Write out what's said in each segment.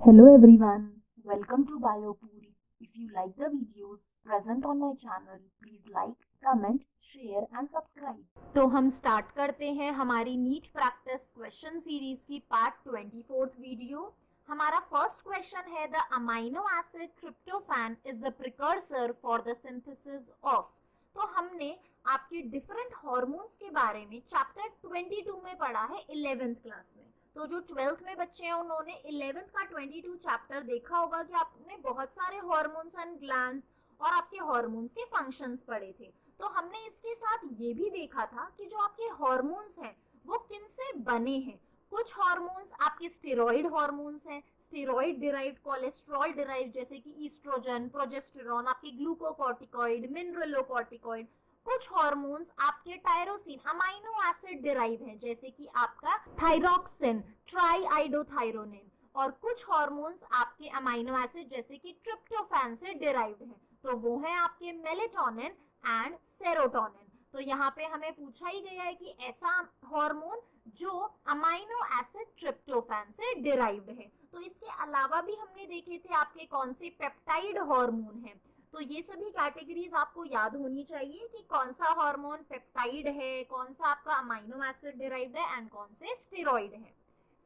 Hello everyone, welcome to BioPuri. If you like the videos present on my channel, please like, comment, share and subscribe. तो हम start करते हैं हमारी NEET practice question series की part 24th video. हमारा first question है the amino acid tryptophan is the precursor for the synthesis of. तो हमने आपके डिफरेंट हार्मोन्स के बारे में चैप्टर 22 में पढ़ा है 11th क्लास में। तो जो 12th में बच्चे हैं उन्होंने 11th का 22 चैप्टर देखा होगा कि आपने बहुत सारे हार्मोन्स एंड ग्लैंड्स और आपके हार्मोन्स के फंक्शंस पढ़े थे। तो हमने इसके साथ ये भी देखा था कि जो आपके हार्मोन्स हैं वो किन से बने हैं। कुछ हार्मोन्स आपके स्टेरॉइड हार्मोन्स हैं, स्टेरॉइड डिराइव्ड, कोलेस्ट्रॉल डिराइव्ड जैसे कि ईस्ट्रोजन, प्रोजेस्टेरॉन, आपके ग्लूकोकॉर्टिकॉइड, मिनरलोकॉर्टिकॉइड। कुछ हार्मोन्स आपके टायरोसिन, अमाइनो एसिड डिराइव हैं जैसे कि आपका थायरॉक्सिन, ट्राईआइडोथायरोनिन। और कुछ हार्मोन्स आपके अमाइनो एसिड जैसे कि ट्रिप्टोफैन से डिराइव्ड हैं, तो वो है आपके मेलेटोनिन एंड सेरोटोनिन। तो यहाँ पे हमें पूछा ही गया है कि ऐसा हार्मोन जो अमाइनो एसिड ट्रिप्टोफैन से डिराइव्ड है। तो इसके अलावा भी हमने देखे थे आपके कौन से पेप्टाइड हार्मोन हैं। तो ये सभी कैटेगरीज आपको याद होनी चाहिए कि कौन सा हार्मोन पेप्टाइड है, कौन सा आपका अमाइनो एसिड डिराइव्ड है एंड कौन से स्टेरॉइड है।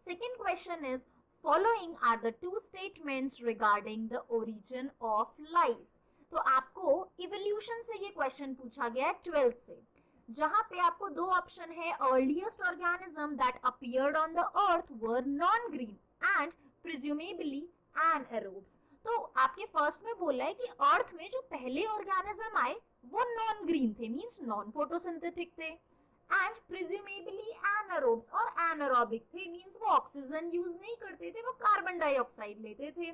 Second question is following are the two statements regarding the origin of life. तो आपको इवोल्यूशन से ये क्वेश्चन पूछा गया है 12th से, जहां पे आपको दो ऑप्शन है। Earliest organism that appeared on the earth were non green and presumably anaerobes. तो आपके फर्स्ट में बोला है कि अर्थ में जो पहले ऑर्गेनिज्म आए वो नॉन ग्रीन थे, मींस नॉन फोटोसिंथेटिक थे, एंड प्रिज्यूमेबली एनारोब्स और एनारोबिक थे, मींस वो ऑक्सीजन यूज नहीं करते थे, वो कार्बन डाइऑक्साइड लेते थे।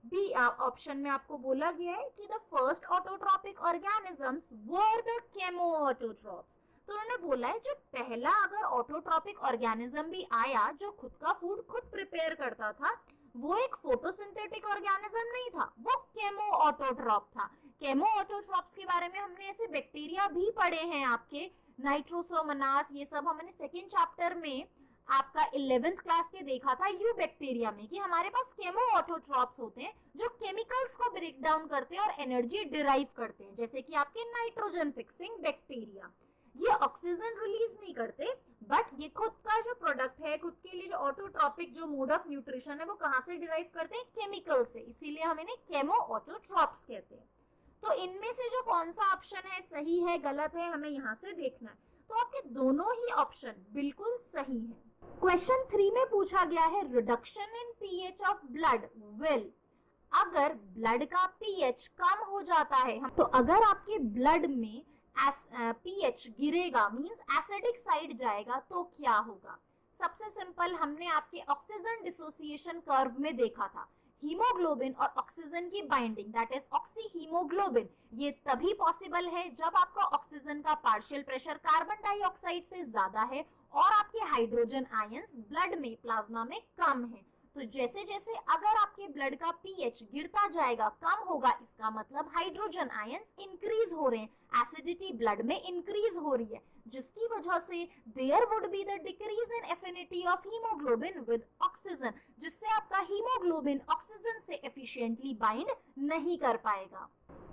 बी ऑप्शन में आपको बोला गया है कि the first autotrophic organisms were the chemoautotrophs. तो उन्होंने बोला है जो पहला अगर ऑटोट्रॉपिक ऑर्गेनिज्म भी आया जो खुद का फूड खुद प्रिपेयर करता था, वो एक फोटोसिंथेटिक ऑर्गेनिज्म नहीं था, वो केमोऑटोट्रॉप था। केमोऑटोट्रॉप्स के बारे में हमने ऐसे बैक्टीरिया भी पढ़े हैं आपके नाइट्रोसोमोनास, ये सब हमने सेकेंड चैप्टर में आपका 11th क्लास के देखा था यू बैक्टीरिया में, कि हमारे पास केमोऑटोट्रॉप्स होते हैं जो केमिकल्स को ब्रेक डाउन करते हैं और एनर्जी डिराइव करते हैं, जैसे कि आपके नाइट्रोजन फिक्सिंग बैक्टीरिया। ये ऑक्सीजन रिलीज नहीं करते, बट ये खुद का जो प्रोडक्ट है, खुद के लिए जो ऑटोट्रॉपिक जो मोड ऑफ न्यूट्रिशन है वो कहां से डिराइव करते हैं, केमिकल से, इसीलिए हम इन्हें केमोऑटोट्रॉप्स कहते हैं। तो इनमें से जो कौन सा ऑप्शन है सही है गलत है हमें यहाँ से देखना है। तो आपके दोनों ही ऑप्शन बिल्कुल सही है। क्वेश्चन 3 में पूछा गया है reduction in pH of blood will, अगर ब्लड का पीएच कम हो जाता है, तो अगर आपके ब्लड में पीएच गिरेगा मींस एसिडिक साइड जाएगा तो क्या होगा। सबसे सिंपल हमने आपके ऑक्सीजन डिसोसिएशन कर्व में देखा था, हीमोग्लोबिन और ऑक्सीजन की बाइंडिंग दैट इज ऑक्सीहीमोग्लोबिन, ये तभी पॉसिबल है जब आपका ऑक्सीजन का पार्शियल प्रेशर कार्बन डाइऑक्साइड से ज्यादा है और आपके हाइड्रोजन आयंस ब्लड में, प्लाज्मा में कम है। तो जैसे जैसे अगर आपके ब्लड का पीएच गिरता जाएगा, कम होगा, इसका मतलब हाइड्रोजन आयंस इंक्रीज हो रहे हैं, एसिडिटी ब्लड में इंक्रीज हो रही है, जिसकी वजह से there would be the decrease in affinity of haemoglobin with oxygen, जिससे आपका हीमोग्लोबिन ऑक्सीजन से एफिशिएंटली बाइंड नहीं कर पाएगा।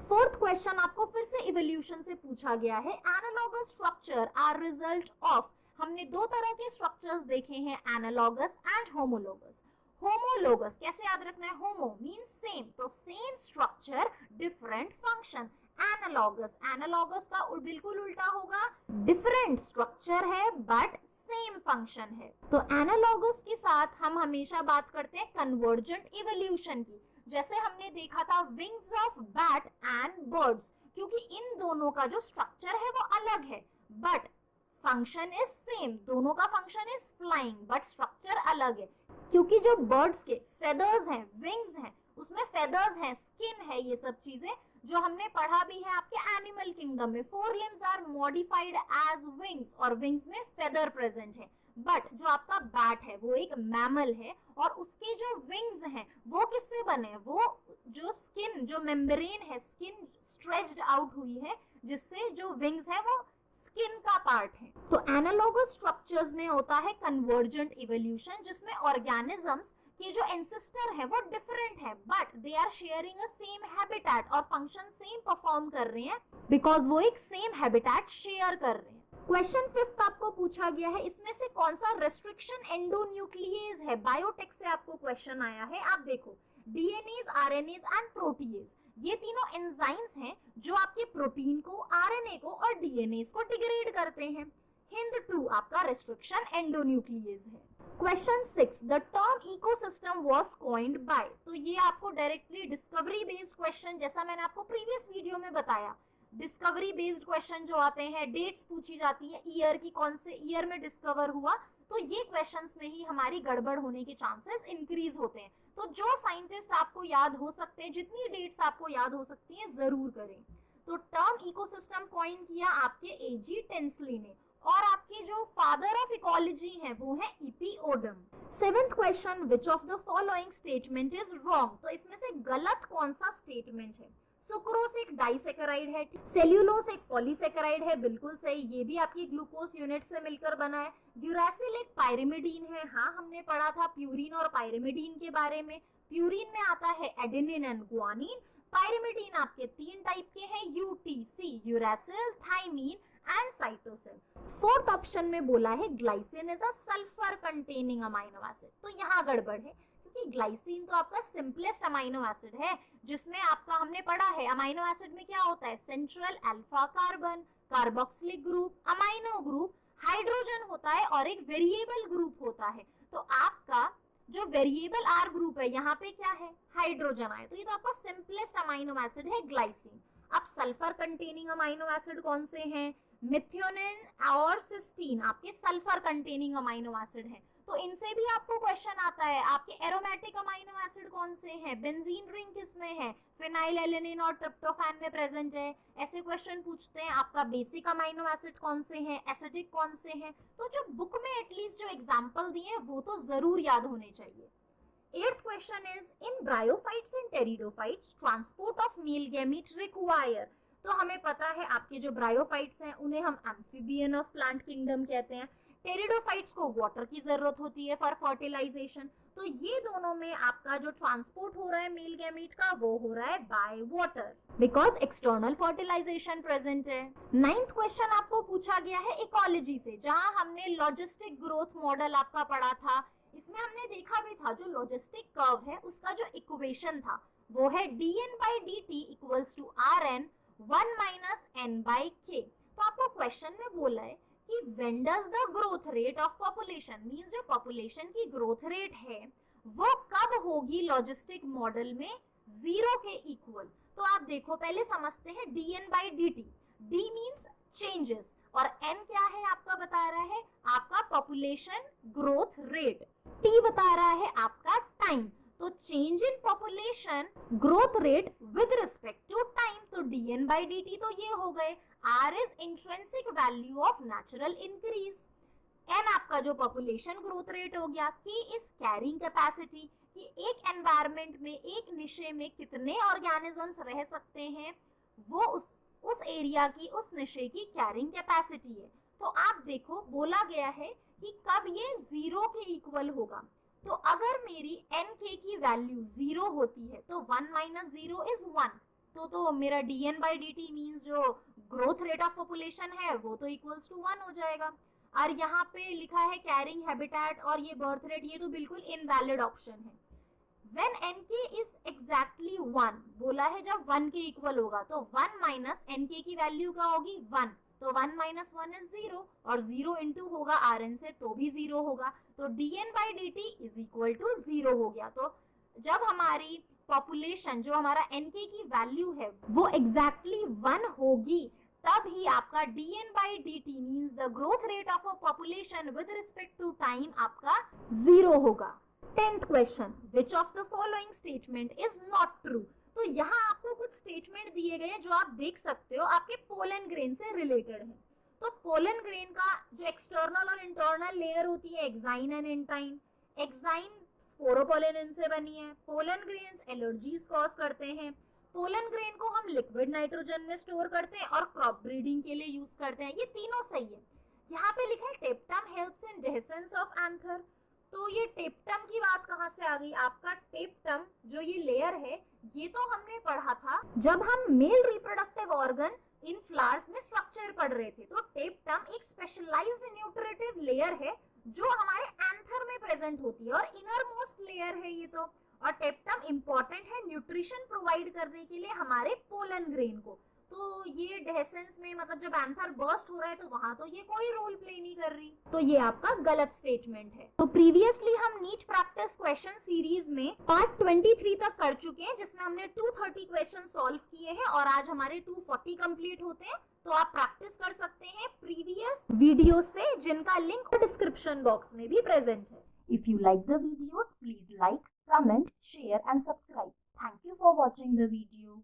फोर्थ क्वेश्चन आपको फिर से इवोल्यूशन से पूछा गया है, analogous structure are result of. हमने दो तरह के स्ट्रक्चर्स देखे हैं, एनालॉगस एंड होमोलोगस। होमोलोगस कैसे याद रखना है, होमो मींस सेम, तो same structure different function. Analogous, analogous का बिल्कुल उल्टा होगा, डिफरेंट स्ट्रक्चर है बट सेम फंक्शन है। तो एनालॉगस के साथ हम हमेशा बात करते हैं कन्वर्जेंट इवोल्यूशन की, जैसे हमने देखा था wings of bat and birds, क्योंकि इन दोनों का जो स्ट्रक्चर है वो अलग है बट फंक्शन इज सेम, दोनों का function is flying but structure अलग है। क्योंकि जो बर्ड्स के फेदर्स हैं, विंग्स हैं, उसमें फेदर्स हैं, स्किन है, ये सब चीजें जो हमने पढ़ा भी है आपके एनिमल किंगडम में, forelimbs are modified as wings और विंग्स में फेदर प्रेजेंट है। बट जो आपका बैट है वो एक मैमल है और उसके जो विंग्स हैं वो किससे बने, वो जो स्किन, जो मेम्ब्रेन है, स्किन स्ट्रेच्ड आउट हुई है, जिससे जो विंग्स है वो स्किन का पार्ट है। तो एनालॉगस स्ट्रक्चर्स में होता है कन्वर्जेंट इवोल्यूशन, जिसमें ऑर्गेनिजम्स कि जो एंसेस्टर है वो डिफरेंट है but they are sharing a same habitat और फंक्शन सेम परफॉर्म कर रहे हैं बिकॉज वो एक सेम हैबिटेट शेयर कर रहे हैं। क्वेश्चन 5 आपको पूछा गया है, इसमें से कौन सा रेस्ट्रिक्शन एंडोन्यूक्लिएज है? बायोटेक से आपको क्वेश्चन आया है। आप देखो डीएनएज, आरएनएज एंड प्रोटीएज, ये तीनों एंजाइम्स हैं जो आपके प्रोटीन को, आरएनए को और डीएनएज को डिग्रेड करते हैं। हिंद 2 आपका रेस्ट्रिक्शन एंडोन्यूक्लिएज है। Question 6 the term ecosystem was coined bye, तो ये आपको डायरेक्टली डिस्कवरी बेस्ड क्वेश्चन, जैसा मैंने आपको प्रीवियस वीडियो में बताया, डिस्कवरी बेस्ड क्वेश्चन जो आते हैं, डेट्स पूछी जाती है, ईयर की, कौन से ईयर में डिस्कवर हुआ, तो ये क्वेश्चंस में ही हमारी गड़बड़ होने के चांसेस इंक्रीज होते हैं। तो जो साइंटिस्ट आपको याद हो सकते हैं, जितनी डेट्स आपको याद हो सकती हैं, जरूर करें। तो टर्म इकोसिस्टम कॉइन किया आपके एजी टेंसली ने, और आपके जो फादर ऑफ इकोलॉजी हैं वो है EP Odum. 7th question which of the following statement is wrong, तो इसमें से गलत कौन सा स्टेटमेंट है? सुक्रोज एक डाइसेकेराइड है, सेल्यूलोज एक पॉलीसेकेराइड है, बिल्कुल सही, ये भी आपकी ग्लूकोज यूनिट से मिलकर बना है। यूरासिल एक पायरिमिडीन है, हाँ हमने पढ़ा था प्यूरिन और पायरिमिडीन के बारे में। प्यूरिन में आता है एडेनिन एंड गुआनिन। पायरिमिडीन आपके 3 टाइप के हैं, UTC, uracil, thymine and cytosine. 4th option में बोला है glycine is a sulphur containing amino acid, तो यहाँ गड़बड़ है क्योंकि ग्लाइसिन तो आपका सिंपलेस्ट अमाइनो एसिड है, जिसमें आपका हमने पढ़ा है अमाइनो एसिड में क्या होता है, central alpha carbon, carboxylic group, amino group, hydrogen होता है और एक वेरिएबल ग्रुप होता है। तो आपका जो वेरिएबल आर ग्रुप है यहाँ पे क्या है, हाइड्रोजन आए, तो ये तो आपका सिंपलेस्ट अमाइनो एसिड है ग्लाइसिन। अब सल्फर कंटेनिंग अमाइनो एसिड कौन से हैं? मिथ्योनिन और सिस्टीन आपके सल्फर कंटेनिंग अमाइनो एसिड हैं, तो इनसे भी आपको क्वेश्चन आता है। आपके एरोमेटिक अमाइनो एसिड कौन से हैं? बेंजीन रिंग किसमें है? फिनाइलएलेनिन और ट्रिप्टोफैन में प्रेजेंट है, ऐसे क्वेश्चन पूछते हैं। आपका बेसिक अमाइनो एसिड कौन से हैं, एसिडिक कौन से हैं, तो जो बुक में एटलीस्ट जो एग्जांपल दिए वो तो जरूर याद होने चाहिए। 8th question is in bryophytes and pteridophytes transport of male gamete require, तो हमें पता है आपके जो ब्रायोफाइट्स हैं उन्हें हम एम्फीबियन ऑफ प्लांट किंगडम कहते हैं। टेरिडोफाइट्स को वाटर की जरूरत होती है फॉर फर्टिलाइजेशन, तो ये दोनों में आपका जो ट्रांसपोर्ट हो रहा है मेल गैमीट का वो हो रहा है by water, because external fertilisation present है। 9th क्वेश्चन आपको पूछा गया है इकोलॉजी से, जहां हमने लॉजिस्टिक ग्रोथ मॉडल आपका पढ़ा था। इसमें हमने देखा भी था जो लॉजिस्टिक कर्व है उसका जो इक्वेशन था वो है dn/dt equals to rn 1 minus n by k। तो आपको क्वेश्चन में बोला है कि when does the growth rate of population, means जो पॉपुलेशन की ग्रोथ रेट है वो कब होगी लॉजिस्टिक मॉडल में 0 के इक्वल। तो आप देखो पहले समझते हैं dn/dt, d मींस चेंजेस और n क्या है आपका बता रहा है आपका पॉपुलेशन ग्रोथ रेट, t बता रहा है आपका टाइम। तो change in population growth rate with respect to time, तो dn/dt तो ये हो गए। r is intrinsic value of natural increase, n आपका जो पॉपुलेशन ग्रोथ रेट हो गया, k इज कैरिंग कैपेसिटी कि एक एनवायरनमेंट में एक निशे में कितने ऑर्गेनिजम्स रह सकते हैं वो उस एरिया की, उस निशे की कैरिंग कैपेसिटी है। तो आप देखो बोला गया है कि कब ये 0 के इक्वल होगा, तो अगर मेरी nk की वैल्यू 0 होती है तो 1 माइनस 0 इज 1, तो मेरा dn/dt मींस जो ग्रोथ रेट ऑफ पॉपुलेशन है वो तो इक्वल्स टू 1 हो जाएगा। और यहाँ पे लिखा है कैरिंग हैबिटेट और ये बर्थ रेट, ये तो बिल्कुल इनवैलिड ऑप्शन है। When nk is exactly 1 बोला है जब 1 के इक्वल होगा, तो 1 माइनस nk की वैल्यू क्या होगी 1, तो 1 माइनस 1 इज 0 और 0 इंटू होगा rn से तो भी 0 होगा, तो dn/dt इज इक्वल टू 0 हो गया। तो जब हमारी पॉपुलेशन जो हमारा nk की वैल्यू है वो एग्जैक्टली 1 होगी तब ही आपका dn/dt means the growth rate of a population with respect to time आपका 0 होगा। 10th question which of the following statement is not true, तो यहाँ आपको कुछ स्टेटमेंट दिए गए जो आप देख सकते हो आपके पोलन ग्रेन से रिलेटेड है। तो पोलन ग्रेन का जो एक्सटर्नल और इंटरनल लेयर होती है एक्साइन एंड एंटाइन, एक्साइन स्पोरोपोलेनिन से बनी है, पोलन ग्रेन्स एलर्जीज कॉज करते हैं, पोलन ग्रेन को हम लिक्विड नाइट्रोजन में स्टोर करते हैं और क्रॉप ब्रीडिंग के लिए यूज करते हैं, ये तीनों सही है। यहाँ पे लिखा है tapetum helps in dehiscence of anther, तो ये टेप्टम की बात कहाँ से आ गई? आपका टेप्टम जो ये लेयर है, ये तो हमने पढ़ा था जब हम male reproductive organ in flowers में स्ट्रक्चर पढ़ रहे थे। तो टेप्टम एक स्पेशलाइज्ड न्यूट्रिटिव लेयर है जो हमारे एंथर में प्रेजेंट होती है और इनर मोस्ट लेयर है ये तो। और टेप्टम इंपॉर्टेंट है न्यूट्रिशन प्रोवाइड करने के लिए हमारे पोलन ग्रेन को। तो ये डेसेंस में मतलब जब एंथर बर्स्ट हो रहा है तो वहां तो ये कोई रोल प्ले नहीं कर रही, तो ये आपका गलत स्टेटमेंट है। तो प्रीवियसली हम नीट प्रैक्टिस क्वेश्चन सीरीज में पार्ट 23 तक कर चुके हैं, जिसमें हमने 230 क्वेश्चन सॉल्व किए हैं और आज हमारे 240 कंप्लीट होते हैं। तो आप प्रैक्टिस कर सकते हैं प्रीवियस वीडियो से, जिनका लिंक डिस्क्रिप्शन बॉक्स में भी प्रेजेंट है। If you like the videos, please like, comment, share and subscribe. Thank you for watching the video.